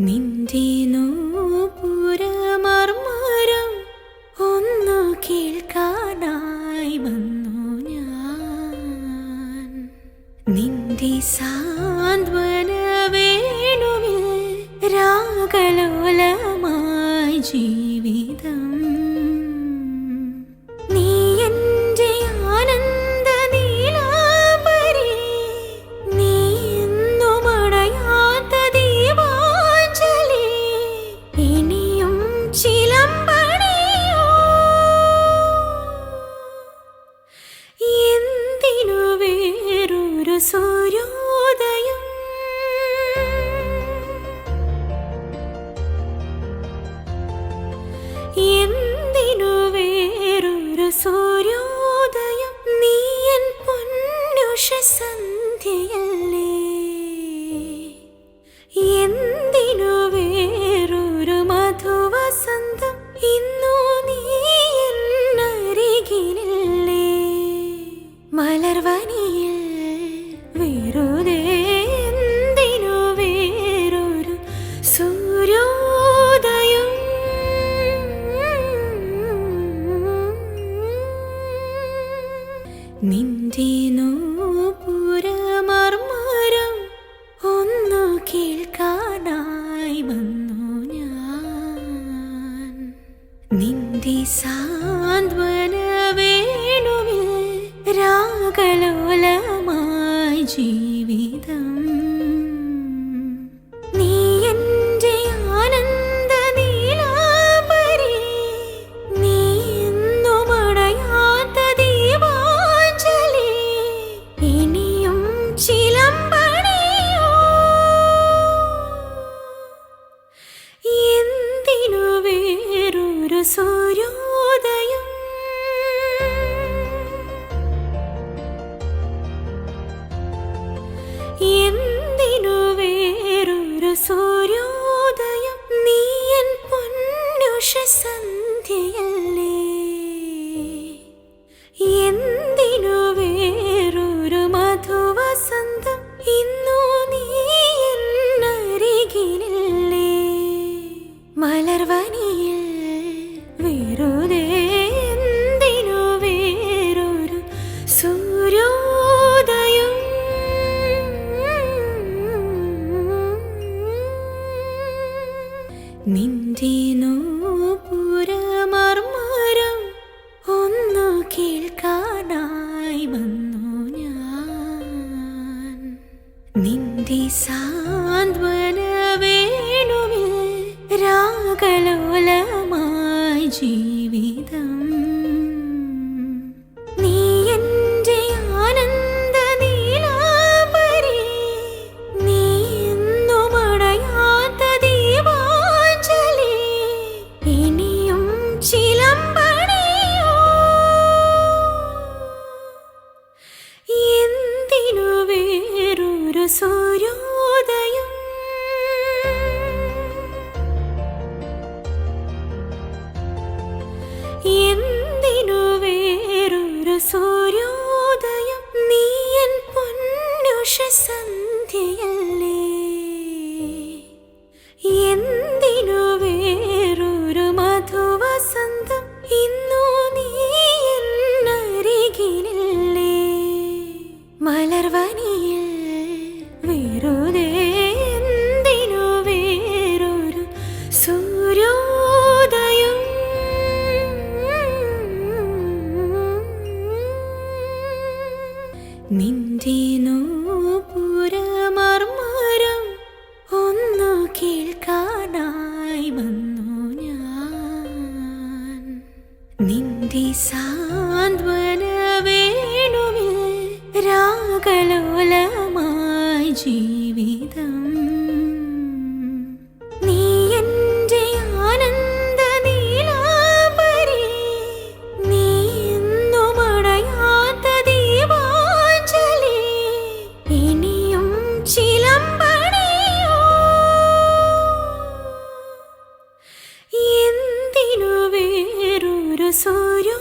നിന്റെ നൂപുരമർമരം ഒന്നു കേൾക്കാനായി വന്നു ഞാൻ. നിന്റെ സാന്ത്വന വേണുവിൽ രാഗലോലമായി ജീവിതം. നീ എൻ്റെ ആനന്ദ നീലാംബരി, നീ എന്നും അടയാത്ത ദീപാഞ്ജലി. ഇനിയും ചിലമ്പണിയോ എന്തിനു വേറൊരു സൂര്യോദയം? എന്തിനു വേറൊരു സൂര്യോദയം? നീ എൻ പൊന്നുഷ സന്ധ്യയല്ലേ. എന്തിനു വേറൊരു മധുവസന്തം? ഇന്നു നീ എന്നരികിലില്ലേ. മലർവനിയിൽ വെറുതെ എന്തിനു വേറൊരു സൂര്യോദയം? നിന്റെ നൂപുരമർമരം ഒന്നു കേൾക്കാനായി വന്നു ഞാൻ. നിന്റെ സാന്ത്വന വേണുവിൽ രാഗലോലമായി ജീവിതം. നീ എൻ്റെ ആനന്ദ നീലാംബരി, നീ എന്നും അടയാത്ത ദീപാഞ്ജലി. ഇനിയും ചിലമ്പണിയോ എന്തിനു വേറൊരു സൂര്യോദയം? എന്തിനു വേറൊരു സൂര്യോദയം? നീ എൻ പൊന്നുഷ സന്ധ്യയല്ലേ. എന്തിനു വേറൊരു മധുവസന്തം? ഇന്നു നീ എന്നരികിലില്ലേ. മലർവനിയിൽ വെറുതെ എന്തിനു വേറൊരു സൂര്യോദയം? നിന്റെ നൂപുരമർമരം ഒന്നു കേൾക്കാനായി വന്നു ഞാൻ. നിന്റെ സാന്ത്വന വേണുവിൽ രാഗലോലമായി ജീവിതം. നീ എൻ്റെ ആനന്ദ നീലാംബരി, നീ എന്നും അടയാത്ത ദീപാഞ്ജലി. ഇനിയും ചിലമ്പണിയോ എന്തിനു വേറൊരു സൂര്യോദയം? എന്തിനു വേറൊരു സൂര്യോദയം? നീ എൻ പൊന്നുഷ സന്ധ്യയല്ലേ. എന്തിനു വേറൊരു മധുവസന്തം? ഇന്നു നീ എന്നരികിലില്ലേ. മലർവനിയിൽ വെറുതെ എന്തിനു വേറൊരു സൂര്യോദയം? നിന്റെ നൂപുരമർമരം ഒന്നു കേൾക്കാനായി വന്നു ഞാൻ. നിന്റെ സാന്ത്വന വേണുവിൽ രാഗലോലമായി ജീവിതം. നീ എൻ്റെ ആനന്ദ നീലാംബരി, നീ എന്നും അടയാത്ത ദീപാഞ്ജലി. ഇനിയും ചിലമ്പണിയോ എന്തിനു വേറൊരു സൂര്യോ